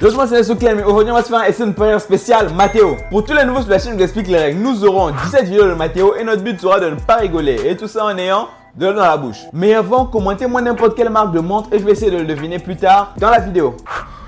Yo, moi c'est Clem et aujourd'hui on va se faire un essai de première spécial Mathéo. Pour tous les nouveaux sur la chaîne, je vous explique les règles. Nous aurons 17 vidéos de Mathéo et notre but sera de ne pas rigoler. Et tout ça en ayant de l'eau dans la bouche. Mais avant, commentez-moi n'importe quelle marque de montre et je vais essayer de le deviner plus tard dans la vidéo.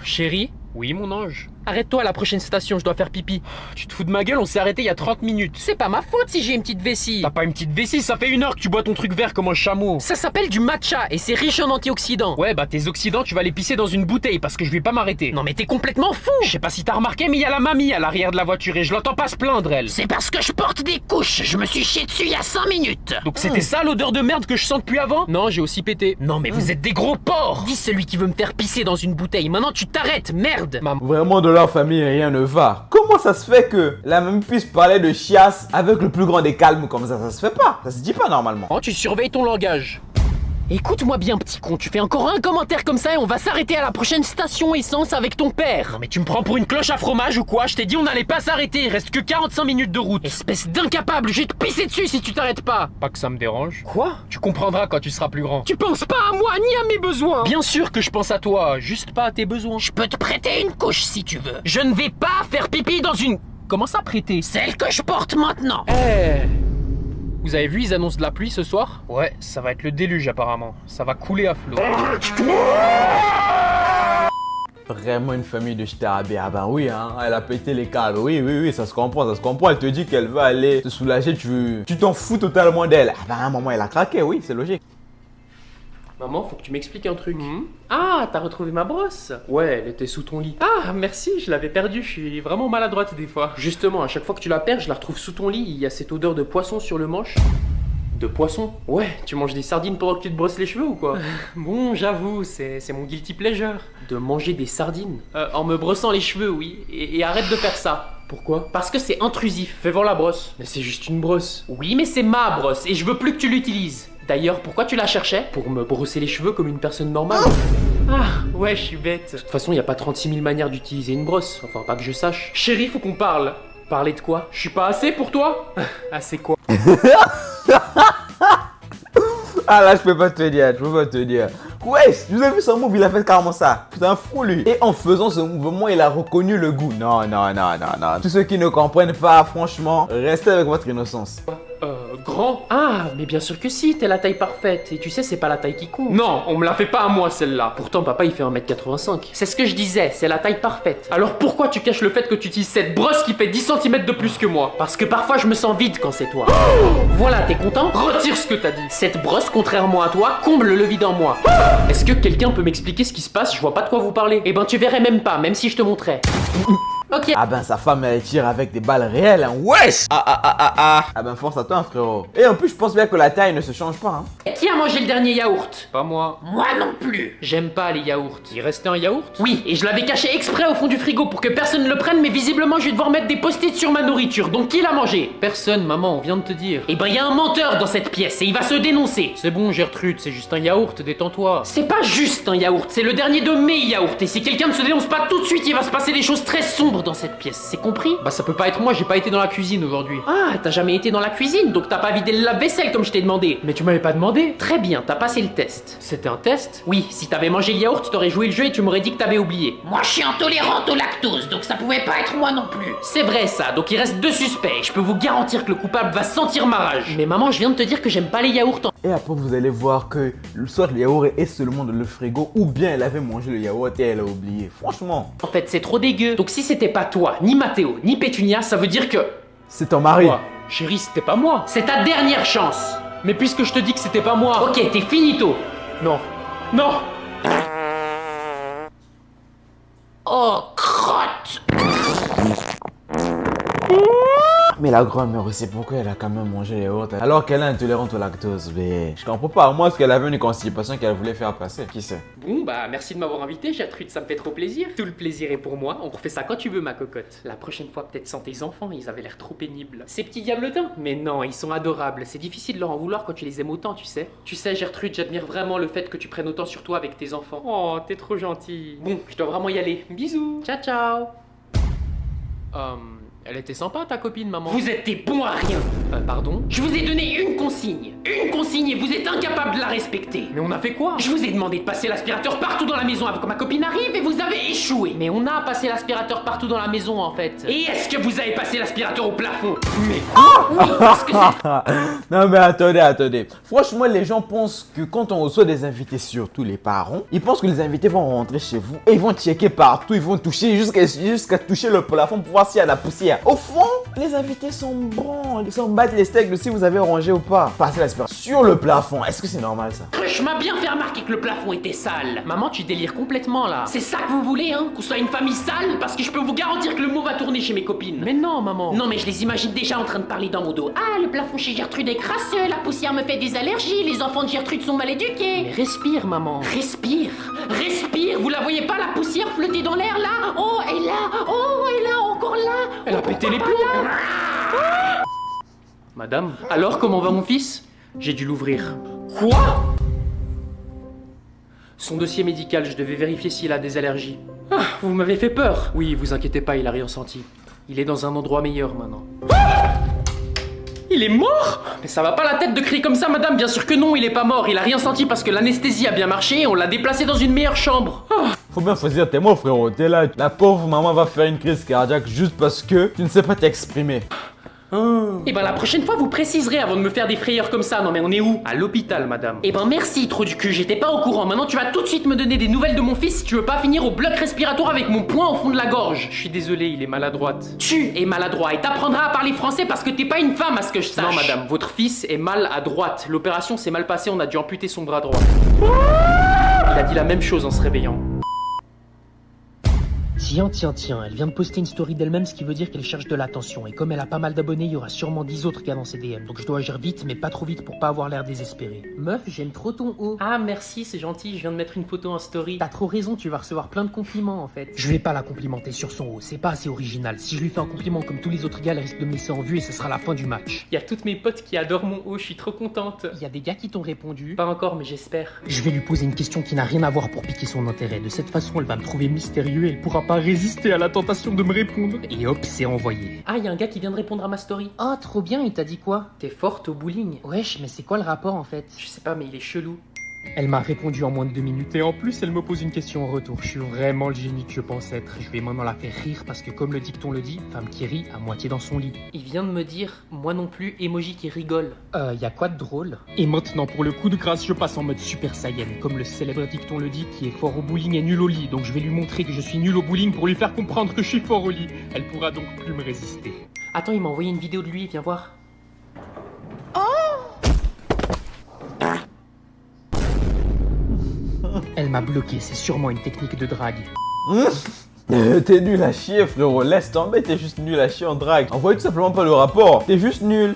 Chérie? Oui, mon ange. Arrête-toi à la prochaine station, je dois faire pipi. Tu te fous de ma gueule, on s'est arrêté il y a 30 minutes. C'est pas ma faute si j'ai une petite vessie. T'as pas une petite vessie, ça fait 1 heure que tu bois ton truc vert comme un chameau. Ça s'appelle du matcha et c'est riche en antioxydants. Ouais, bah tes oxydants, tu vas les pisser dans une bouteille parce que je vais pas m'arrêter. Non mais t'es complètement fou. Je sais pas si t'as remarqué, mais il y a la mamie à l'arrière de la voiture et je l'entends pas se plaindre, elle. C'est parce que je porte des couches. Je me suis chié dessus il y a 5 minutes. Donc c'était ça l'odeur de merde que je sens depuis avant? Non, j'ai aussi pété. Non mais vous êtes des gros porcs. Dis celui qui veut me faire pisser dans une bouteille. Maintenant tu t'arrêtes, merde. Vraiment de leur famille rien ne va. Comment ça se fait que la mamie puisse parler de chiasse avec le plus grand des calmes comme ça? Ça se fait pas. Ça se dit pas normalement. Oh, tu surveilles ton langage. Écoute-moi bien petit con, tu fais encore un commentaire comme ça et on va s'arrêter à la prochaine station essence avec ton père. Non mais tu me prends pour une cloche à fromage ou quoi? Je t'ai dit on n'allait pas s'arrêter, il reste que 45 minutes de route. Espèce d'incapable, je vais te pisser dessus si tu t'arrêtes pas. Pas que ça me dérange. Quoi? Tu comprendras quand tu seras plus grand. Tu penses pas à moi ni à mes besoins. Bien sûr que je pense à toi, juste pas à tes besoins. Je peux te prêter une couche si tu veux. Je ne vais pas faire pipi dans une... Comment ça prêter? Celle que je porte maintenant. Vous avez vu, ils annoncent de la pluie ce soir? Ouais, ça va être le déluge apparemment. Ça va couler à flot. Vraiment une famille de ch'tarabés. Ah ben oui, hein, elle a pété les câbles. Oui, ça se comprend, ça se comprend. Elle te dit qu'elle veut aller te soulager, tu t'en fous totalement d'elle. Ah ben maman, elle a craqué, oui, c'est logique. Maman, faut que tu m'expliques un truc. Ah, t'as retrouvé ma brosse? Ouais, elle était sous ton lit. Ah, merci, je l'avais perdue, je suis vraiment maladroite des fois. Justement, à chaque fois que tu la perds, je la retrouve sous ton lit. Il y a cette odeur de poisson sur le manche. De poisson? Ouais, tu manges des sardines pendant que tu te brosses les cheveux ou quoi? Bon, j'avoue, c'est mon guilty pleasure. De manger des sardines? En me brossant les cheveux, oui. Et arrête de faire ça. Pourquoi? Parce que c'est intrusif. Fais voir la brosse. Mais c'est juste une brosse. Oui, mais c'est ma brosse et je veux plus que tu l'utilises. D'ailleurs, pourquoi tu la cherchais? Pour me brosser les cheveux comme une personne normale. Ah, ouais, je suis bête. De toute façon, il n'y a pas 36 000 manières d'utiliser une brosse. Enfin, pas que je sache. Chérie, faut qu'on parle. Parler de quoi? Je suis pas assez pour toi? Assez quoi? Ah là, je peux pas te dire, Wesh, vous avez vu son move, il a fait carrément ça. C'est un fou lui. Et en faisant ce mouvement, il a reconnu le goût. Non. Tous ceux qui ne comprennent pas, franchement, restez avec votre innocence. Grand? Ah, mais bien sûr que si, t'es la taille parfaite. Et tu sais, c'est pas la taille qui compte. Non, on me la fait pas à moi celle-là. Pourtant, papa, il fait 1m85. C'est ce que je disais, c'est la taille parfaite. Alors pourquoi tu caches le fait que tu utilises cette brosse qui fait 10 cm de plus que moi? Parce que parfois, je me sens vide quand c'est toi. Voilà, t'es content? Retire ce que t'as dit. Cette brosse, contrairement à toi, comble le vide en moi. Est-ce que quelqu'un peut m'expliquer ce qui se passe? Je vois pas de quoi vous parlez. Eh ben, tu verrais même pas, même si je te montrais. Ok. Ah ben sa femme elle tire avec des balles réelles hein. Wesh. Ah ben force à toi frérot. Et en plus je pense bien que la taille ne se change pas hein. Qui a mangé le dernier yaourt? Pas moi. Moi non plus. J'aime pas les yaourts. Il restait un yaourt? Oui, et je l'avais caché exprès au fond du frigo pour que personne ne le prenne, mais visiblement je vais devoir mettre des post-it sur ma nourriture. Donc qui l'a mangé? Personne, maman, on vient de te dire. Eh ben y a un menteur dans cette pièce et il va se dénoncer. C'est bon Gertrude, c'est juste un yaourt, détends-toi. C'est pas juste un yaourt, c'est le dernier de mes yaourts. Et si quelqu'un ne se dénonce pas tout de suite, il va se passer des choses très sombres dans cette pièce. C'est compris? Bah ça peut pas être moi, j'ai pas été dans la cuisine aujourd'hui. Ah, t'as jamais été dans la cuisine, donc t'as pas vidé le lave-vaisselle comme je t'ai demandé. Mais tu m'avais pas demandé. Très bien, t'as passé le test. C'était un test? Oui, si t'avais mangé le yaourt, t'aurais joué le jeu et tu m'aurais dit que t'avais oublié. Moi je suis intolérante au lactose, donc ça pouvait pas être moi non plus. C'est vrai ça, donc il reste 2 suspects. Je peux vous garantir que le coupable va sentir ma rage. Mais maman, je viens de te dire que j'aime pas les yaourts. Et après vous allez voir que soit le yaourt est seulement dans le frigo ou bien elle avait mangé le yaourt et elle a oublié. Franchement. En fait c'est trop dégueu. Donc si c'était pas toi, ni Mathéo, ni Pétunia, ça veut dire que... C'est ton mari. Quoi? Chérie, c'était pas moi. C'est ta dernière chance. Mais puisque je te dis que c'était pas moi... Ok, t'es finito. Non. Non. Oh, crotte. Mais la grand-mère aussi, pourquoi elle a quand même mangé les yaourts alors qu'elle est intolérante au lactose? Mais je comprends pas, moi, est-ce qu'elle avait une constipation qu'elle voulait faire passer? Qui sait? Bon, bah merci de m'avoir invité, Gertrude, ça me fait trop plaisir. Tout le plaisir est pour moi, on refait ça quand tu veux, ma cocotte. La prochaine fois, peut-être sans tes enfants, ils avaient l'air trop pénibles. Ces petits diablotins? Mais non, ils sont adorables, c'est difficile de leur en vouloir quand tu les aimes autant, tu sais. Tu sais, Gertrude, j'admire vraiment le fait que tu prennes autant sur toi avec tes enfants. Oh, t'es trop gentille. Bon, je dois vraiment y aller. Bisous. Ciao, ciao. Elle était sympa ta copine, maman. Vous êtes des bons à rien. Pardon? Je vous ai donné une consigne et vous êtes incapable de la respecter. Mais on a fait quoi? Je vous ai demandé de passer l'aspirateur partout dans la maison avant que ma copine arrive et vous avez échoué. Mais on a passé l'aspirateur partout dans la maison en fait. Et est-ce que vous avez passé l'aspirateur au plafond? Mais oui, parce que c'est... Non mais attendez. Franchement, les gens pensent que quand on reçoit des invités, surtout les parents, ils pensent que les invités vont rentrer chez vous et ils vont checker partout, ils vont toucher jusqu'à toucher le plafond pour voir s'il y a de la poussière. Au fond, les invités sont bons, ils s'en battent les steaks de si vous avez rangé ou pas. Passer l'aspirateur sur le plafond, est-ce que c'est normal ça? Je m'a bien fait remarquer que le plafond était sale. Maman, tu délires complètement là. C'est ça que vous voulez, hein? Qu'on soit une famille sale? Parce que je peux vous garantir que le mot va tourner chez mes copines. Mais non, maman. Non mais je les imagine déjà en train de parler dans mon dos. Ah, le plafond chez Gertrude est crasseux, la poussière me fait des allergies, les enfants de Gertrude sont mal éduqués. Mais respire, maman. Respire, vous la voyez pas la poussière flotter dans l'air là? Oh, et là, encore là. Elle a pété les plombs. Madame, alors comment va mon fils? J'ai dû l'ouvrir. Quoi? Son dossier médical, je devais vérifier s'il a des allergies. Ah, vous m'avez fait peur. Oui, vous inquiétez pas, il a rien senti. Il est dans un endroit meilleur maintenant. Il est mort? Mais ça va pas la tête de crier comme ça, madame. Bien sûr que non, il est pas mort. Il a rien senti parce que l'anesthésie a bien marché et on l'a déplacé dans une meilleure chambre. Faut bien choisir tes mots, frérot. T'es là, la pauvre maman va faire une crise cardiaque juste parce que tu ne sais pas t'exprimer. Et ben la prochaine fois vous préciserez avant de me faire des frayeurs comme ça. Non mais on est où? À l'hôpital, madame. Et ben merci, trou du cul, j'étais pas au courant. Maintenant tu vas tout de suite me donner des nouvelles de mon fils si tu veux pas finir au bloc respiratoire avec mon poing au fond de la gorge. Je suis désolé, il est maladroite. Tu es maladroit et t'apprendras à parler français parce que t'es pas une femme à ce que je sache. Non, madame, votre fils est mal à droite. L'opération s'est mal passée, on a dû amputer son bras droit. Il a dit la même chose en se réveillant. Tiens, elle vient de poster une story d'elle-même, ce qui veut dire qu'elle cherche de l'attention. Et comme elle a pas mal d'abonnés, il y aura sûrement 10 autres gars dans ses DM. Donc je dois agir vite, mais pas trop vite pour pas avoir l'air désespéré. Meuf, j'aime trop ton haut. Ah, merci, c'est gentil, je viens de mettre une photo en story. T'as trop raison, tu vas recevoir plein de compliments en fait. Je vais pas la complimenter sur son haut, c'est pas assez original. Si je lui fais un compliment comme tous les autres gars, elle risque de me laisser en vue et ce sera la fin du match. Il y a toutes mes potes qui adorent mon haut, je suis trop contente. Il y a des gars qui t'ont répondu. Pas encore, mais j'espère. Je vais lui poser une question qui n'a rien à voir pour piquer son intérêt. De cette façon, elle va me trouver mystérieux et elle pourra pas résister à la tentation de me répondre. Et hop, c'est envoyé. Ah, il y a un gars qui vient de répondre à ma story. Oh, trop bien, il t'a dit quoi? T'es forte au bowling. Wesh, mais c'est quoi le rapport en fait? Je sais pas, mais il est chelou. Elle m'a répondu en moins de 2 minutes et en plus elle me pose une question en retour. Je suis vraiment le génie que je pense être. Je vais maintenant la faire rire parce que comme le dicton le dit, femme qui rit à moitié dans son lit. Il vient de me dire, moi non plus, emoji qui rigole. Y a quoi de drôle? Et maintenant pour le coup de grâce, je passe en mode Super Saiyan. Comme le célèbre dicton le dit, qui est fort au bowling est nul au lit. Donc je vais lui montrer que je suis nul au bowling pour lui faire comprendre que je suis fort au lit. Elle pourra donc plus me résister. Attends, il m'a envoyé une vidéo de lui, viens voir. Elle m'a bloqué, c'est sûrement une technique de drague. T'es nul à chier, frérot. Laisse tomber, t'es juste nul à chier en drague. Envoie tout simplement pas le rapport. T'es juste nul.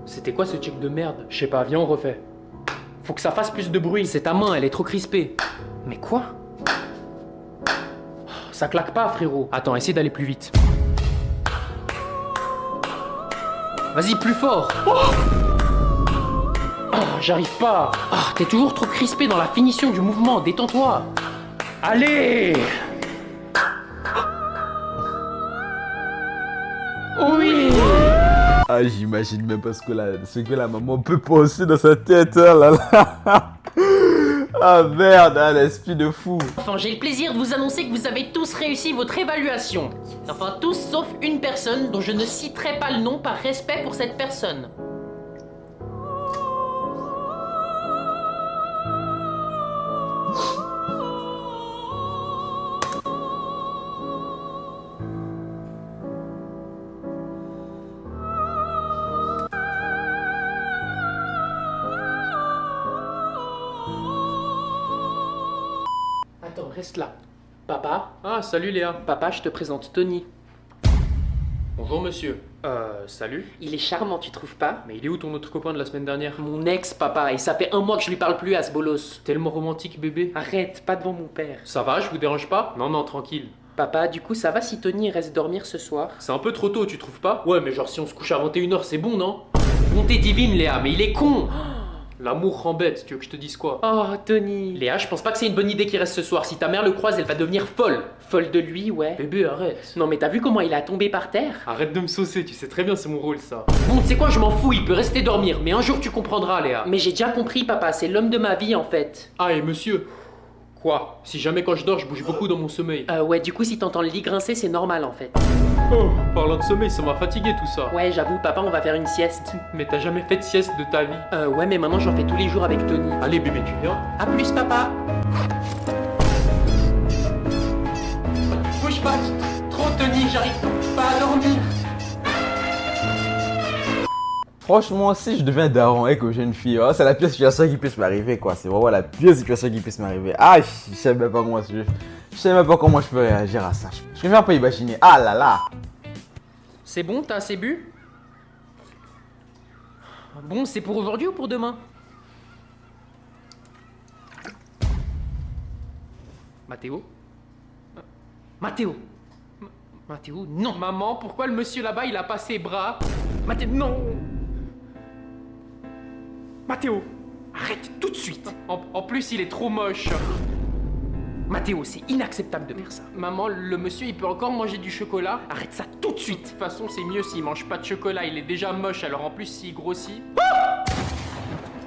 C'était quoi ce check de merde? Je sais pas, viens on refait. Faut que ça fasse plus de bruit. C'est ta main, elle est trop crispée. Mais quoi? Ça claque pas, frérot. Attends, essaie d'aller plus vite. Vas-y, plus fort. J'arrive pas. Ah, t'es toujours trop crispé dans la finition du mouvement. Détends-toi. Allez. Oui. Ah, j'imagine même pas ce que la maman peut penser dans sa tête. Oh là là. Ah merde, ah, l'esprit de fou. Enfin, j'ai le plaisir de vous annoncer que vous avez tous réussi votre évaluation. Enfin, tous sauf une personne dont je ne citerai pas le nom par respect pour cette personne. Attends, reste là. Papa? Ah, salut Léa. Papa, je te présente Tony. Bonjour monsieur. Salut. Il est charmant, tu trouves pas? Mais il est où ton autre copain de la semaine dernière? Mon ex, papa, et ça fait 1 mois que je lui parle plus à ce bolos. Tellement romantique bébé. Arrête, pas devant mon père. Ça va, je vous dérange pas? Non, non, tranquille. Papa, du coup, ça va si Tony reste dormir ce soir? C'est un peu trop tôt, tu trouves pas? Ouais, mais genre si on se couche à 21h, c'est bon, non? Bonté divine, Léa, mais il est con! L'amour rend bête, tu veux que je te dise quoi? Oh, Tony. Léa, je pense pas que c'est une bonne idée qu'il reste ce soir. Si ta mère le croise, elle va devenir folle. Folle de lui, ouais. Bébé, arrête. Non, mais t'as vu comment il a tombé par terre? Arrête de me saucer, tu sais très bien c'est mon rôle ça. Bon, tu sais quoi, je m'en fous, il peut rester dormir. Mais un jour, tu comprendras, Léa. Mais j'ai déjà compris, papa, c'est l'homme de ma vie, en fait. Ah, et monsieur? Quoi? Si jamais quand je dors, je bouge beaucoup dans mon sommeil. Ouais, du coup, si t'entends le lit grincer, c'est normal, en fait. Oh, parlant de sommeil, ça m'a fatigué tout ça. Ouais, j'avoue, papa, on va faire une sieste. Mais t'as jamais fait de sieste de ta vie? Ouais, mais maintenant, j'en fais tous les jours avec Tony. Allez bébé, tu viens? À plus, papa. Bouge pas, trop Tony, j'arrive pas à dormir. Franchement, si je deviens daron avec une jeune fille, oh, c'est la pire situation qui puisse m'arriver, quoi. C'est vraiment la pire situation qui puisse m'arriver. Ah, je sais même pas comment je sais même pas comment je peux réagir à ça. Je préfère pas imaginer. Ah là là. C'est bon, t'as assez bu? Bon, c'est pour aujourd'hui ou pour demain? Mathéo? Mathéo? Mathéo, non! Maman, pourquoi le monsieur là-bas il a pas ses bras? Mathéo, non! Mathéo, arrête tout de suite! En plus, il est trop moche. Mathéo, c'est inacceptable de faire ça. Maman, le monsieur il peut encore manger du chocolat? Arrête ça tout de De suite! toute façon, c'est mieux s'il mange pas de chocolat, il est déjà moche, alors en plus s'il grossit.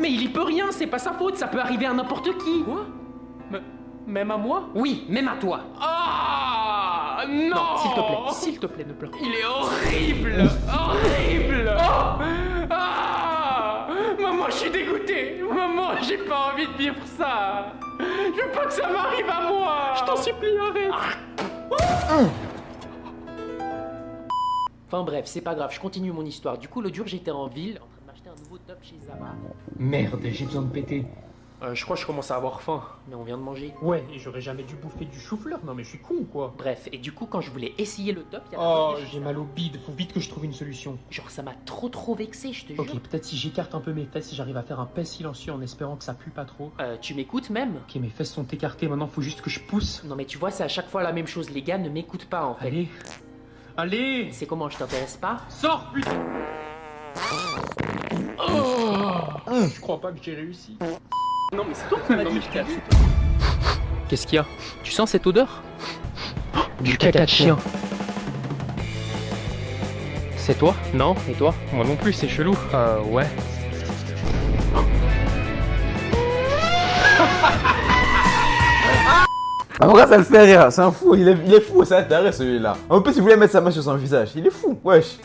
Mais il y peut rien, c'est pas sa faute, ça peut arriver à n'importe qui! Quoi? Même à moi? Oui, même à toi! Ah non! Non, s'il te plaît, ne pleure pas. Il est horrible! Horrible! Ah! Maman, je suis dégoûté! Maman, j'ai pas envie de vivre ça! Je veux pas que ça m'arrive à moi! Je t'en supplie, arrête! Enfin bref, c'est pas grave, je continue mon histoire. Du coup, l'autre jour, j'étais en ville, en train de m'acheter un nouveau top chez Zara. Merde, j'ai besoin de péter. Je crois que je commence à avoir faim. Mais on vient de manger. Ouais, et j'aurais jamais dû bouffer du chou-fleur. Non mais je suis con ou quoi? Bref, et du coup, quand je voulais essayer le top, il y a Oh, j'ai mal au bide, faut vite que je trouve une solution. Genre, ça m'a trop vexé, je te jure. Ok, peut-être si j'écarte un peu mes fesses, si j'arrive à faire un pet silencieux en espérant que ça pue pas trop. Tu m'écoutes même? Ok, mes fesses sont écartées, maintenant faut juste que je pousse. Non mais tu vois, c'est à chaque fois la même chose, les gars ne m'écoutent pas en fait. Allez. Allez. C'est comment, je t'intéresse pas? Sors, putain. Oh, je crois pas que j'ai réussi. Non mais c'est toi qui m'as dit de casser. Qu'est-ce qu'il y a? Tu sens cette odeur? Du caca de chien. C'est toi? Non? Et toi? Moi non plus, c'est chelou. Ouais. Ah, pourquoi ça le fait rire? C'est un fou, il est fou, c'est un taré celui-là. En plus, il voulait mettre sa main sur son visage. Il est fou, wesh.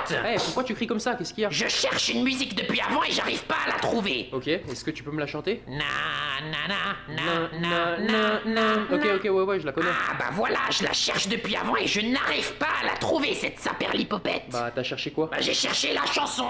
Eh, pourquoi tu cries comme ça? Qu'est-ce qu'il y a? Je cherche une musique depuis avant et j'arrive pas à la trouver. Ok, est-ce que tu peux me la chanter? Na na na na na na. Ok, ouais, je la connais. Ah bah voilà, je la cherche depuis avant et je n'arrive pas à la trouver cette saperlipopette. Bah, t'as cherché quoi? Bah j'ai cherché la chanson.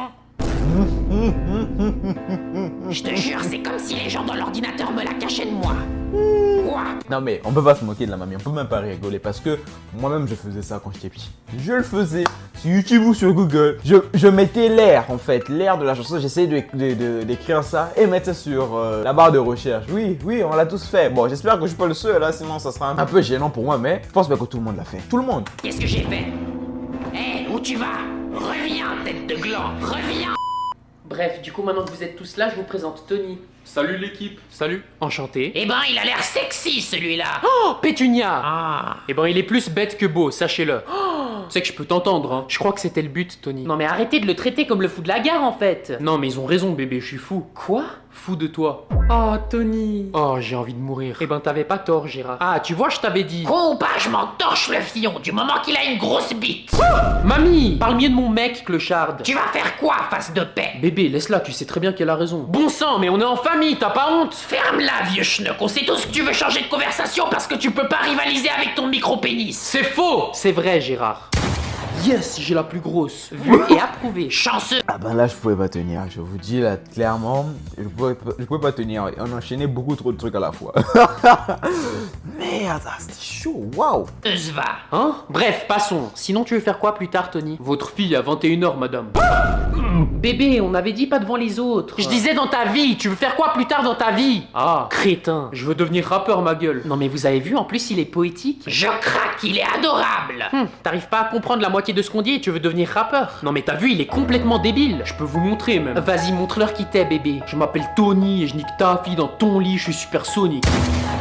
Je te jure, c'est comme si les gens dans l'ordinateur me la cachaient de moi. Quoi? Non mais on peut pas se moquer de la mamie, on peut même pas rigoler parce que moi-même je faisais ça quand j'étais petit. Je le faisais sur YouTube ou sur Google. Je mettais l'air en fait, l'air de la chanson, j'essayais d'écrire ça et mettre ça sur la barre de recherche. Oui, on l'a tous fait. Bon, j'espère que je suis pas le seul là, sinon ça sera un peu gênant pour moi, mais je pense bien que tout le monde l'a fait. Tout le monde. Qu'est-ce que j'ai fait? Hé, où tu vas? Reviens, tête de gland, reviens. Bref, du coup, maintenant que vous êtes tous là, je vous présente Tony. Salut l'équipe. Salut. Enchanté. Eh ben, il a l'air sexy celui-là. Oh, Pétunia! Ah. Eh ben, il est plus bête que beau, sachez-le. Tu sais que je peux t'entendre, hein. Je crois que c'était le but, Tony. Non mais arrêtez de le traiter comme le fou de la gare en fait. Non, mais ils ont raison, bébé, je suis fou. Quoi? Fou de toi. Oh, Tony. Oh, j'ai envie de mourir. Eh ben, t'avais pas tort, Gérard. Ah, tu vois, je t'avais dit. Con ou pas, je m'en torche le fion du moment qu'il a une grosse bite. Mamie, parle mieux de mon mec, clocharde. Tu vas faire quoi, face de paix? Bébé, laisse-la, tu sais très bien qu'elle a raison. Bon sang, mais on est en famille, t'as pas honte? Ferme-la, vieux schnock. On sait tous que tu veux changer de conversation parce que tu peux pas rivaliser avec ton micro-pénis. C'est faux. C'est vrai, Gérard. Yes, j'ai la plus grosse. Vu et approuvé. Chanceux. Ah ben là je pouvais pas tenir, je vous dis là clairement, je pouvais pas tenir, on enchaînait beaucoup trop de trucs à la fois. Merde, c'était chaud, waouh. Va. Hein? Bref, passons. Sinon, tu veux faire quoi plus tard, Tony? Votre fille à 21h, madame. Bébé, on avait dit pas devant les autres. Je disais dans ta vie, tu veux faire quoi plus tard dans ta vie? Ah, Crétin. je veux devenir rappeur, ma gueule. Non mais vous avez vu, en plus il est poétique. Je craque, il est adorable. T'arrives pas à comprendre la moitié moitié de ce qu'on dit et tu veux devenir rappeur. Non mais t'as vu, il est complètement débile. Je peux vous montrer même. Vas-y, montre-leur qui t'es, bébé. Je m'appelle Tony et je nique ta fille dans ton lit, je suis supersonique.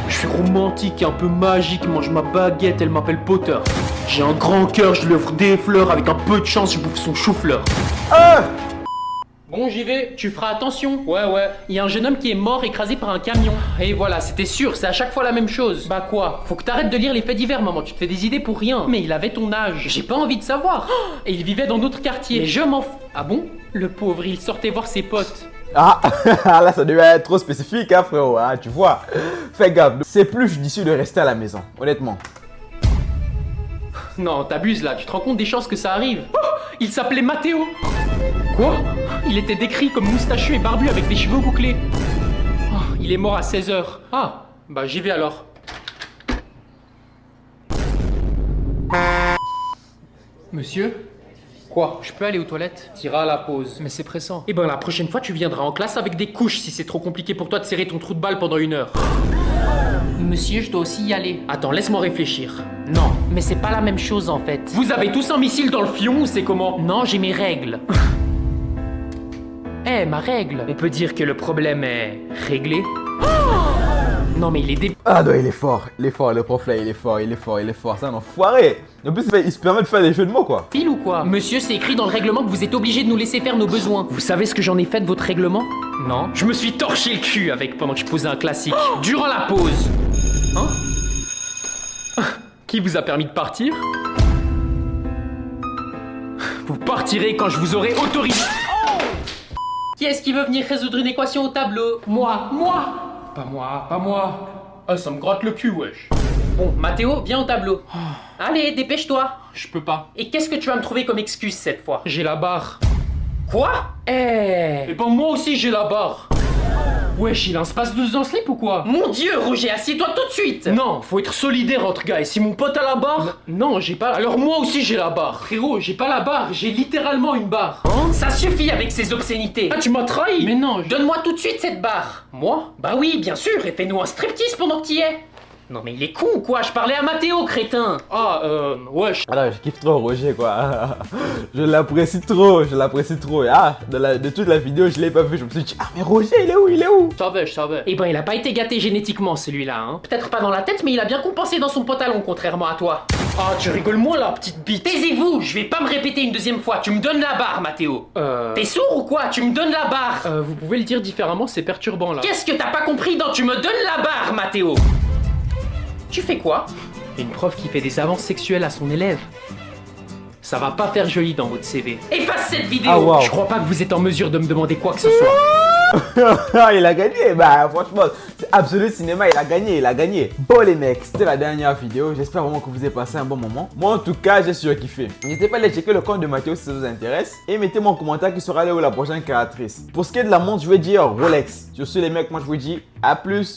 Je suis romantique et un peu magique, mange ma baguette, elle m'appelle Potter. J'ai un grand cœur, je lui offre des fleurs, avec un peu de chance, je bouffe son chou-fleur. Bon, j'y vais, tu feras attention. Ouais, il y a un jeune homme qui est mort écrasé par un camion. Et voilà, c'était sûr, c'est à chaque fois la même chose. Bah quoi? Faut que t'arrêtes de lire les faits divers, maman, tu te fais des idées pour rien. Mais il avait ton âge. J'ai pas envie de savoir. Et il vivait dans notre quartier. Mais je m'en fous. Ah bon? Le pauvre, il sortait voir ses potes. Ah, là ça devait être trop spécifique, hein, frérot, hein, tu vois. Fais gaffe, c'est plus judicieux de rester à la maison, honnêtement. Non, t'abuses là, tu te rends compte des chances que ça arrive? Oh, il s'appelait Matteo. Quoi? Il était décrit comme moustachu et barbu avec des cheveux bouclés. Oh, il est mort à 16h. Ah, bah j'y vais alors. Monsieur? Quoi? Je peux aller aux toilettes? T'iras à la pause. Mais c'est pressant. Eh ben la prochaine fois tu viendras en classe avec des couches si c'est trop compliqué pour toi de serrer ton trou de balle pendant 1 heure. Monsieur, je dois aussi y aller. Attends, laisse-moi réfléchir. Non, mais c'est pas la même chose en fait. Vous avez tous un missile dans le fion ou c'est comment? Non, j'ai mes règles. Eh, ma règle. On peut dire que le problème est réglé. Non mais il est débile. Ah non, il est fort, le prof là, il est fort, c'est un enfoiré. En plus, il se permet de faire des jeux de mots, quoi. Pile ou quoi? Monsieur, c'est écrit dans le règlement que vous êtes obligé de nous laisser faire nos besoins. Vous savez ce que j'en ai fait de votre règlement? Non. Je me suis torché le cul avec pendant que je posais un classique. Durant la pause. Hein? Qui vous a permis de partir? Vous partirez quand je vous aurai autorisé. Qui est-ce qui veut venir résoudre une équation au tableau? Moi. Pas moi. Ah, ça me gratte le cul, wesh. Bon, Mathéo, viens au tableau. Allez, dépêche-toi. Je peux pas. Et qu'est-ce que tu vas me trouver comme excuse cette fois? J'ai la barre. Quoi? Eh ben moi aussi j'ai la barre. Wesh, il a un space 12 dans le slip ou quoi? Mon dieu, Roger, assieds-toi tout de suite. Non, faut être solidaire entre gars. Et si mon pote a la barre... Non, j'ai pas... Alors moi aussi j'ai la barre. Frérot, j'ai pas la barre, j'ai littéralement une barre. Hein? Ça suffit avec ces obscénités. Ah, tu m'as trahi. Mais non, donne-moi tout de suite cette barre. Moi? Bah oui, bien sûr, et fais-nous un striptease pendant que t'y es. Non mais il est con ou quoi? Je parlais à Mathéo, crétin. Ah, wesh. Ah non, je kiffe trop Roger, quoi. Je l'apprécie trop. Ah, de toute la vidéo, je l'ai pas vu. Je me suis dit, ah mais Roger, il est où? Je savais. Eh ben, il a pas été gâté génétiquement, celui-là, hein. Peut-être pas dans la tête, mais il a bien compensé dans son pantalon, contrairement à toi. Ah, tu rigoles moins, là, petite bite. Taisez-vous, je vais pas me répéter une deuxième fois. Tu me donnes la barre, Mathéo. T'es sourd ou quoi? Tu me donnes la barre. Vous pouvez le dire différemment, c'est perturbant, là. Qu'est-ce que t'as pas compris dans tu me donnes la barre, Mathéo? Tu fais quoi? Une prof qui fait des avances sexuelles à son élève. Ça va pas faire joli dans votre CV. Efface cette vidéo! Ah, wow. Je crois pas que vous êtes en mesure de me demander quoi que ce soit. Il a gagné, bah franchement, c'est Absolu Cinéma, il a gagné. Bon les mecs, c'était la dernière vidéo, j'espère vraiment que vous avez passé un bon moment. Moi en tout cas, j'ai surkiffé. N'hésitez pas à aller checker le compte de Mathéo si ça vous intéresse. Et mettez-moi en commentaire qui sera là où la prochaine créatrice. Pour ce qui est de la montre, je vais dire Rolex. Sur ce les mecs, moi je vous dis à plus.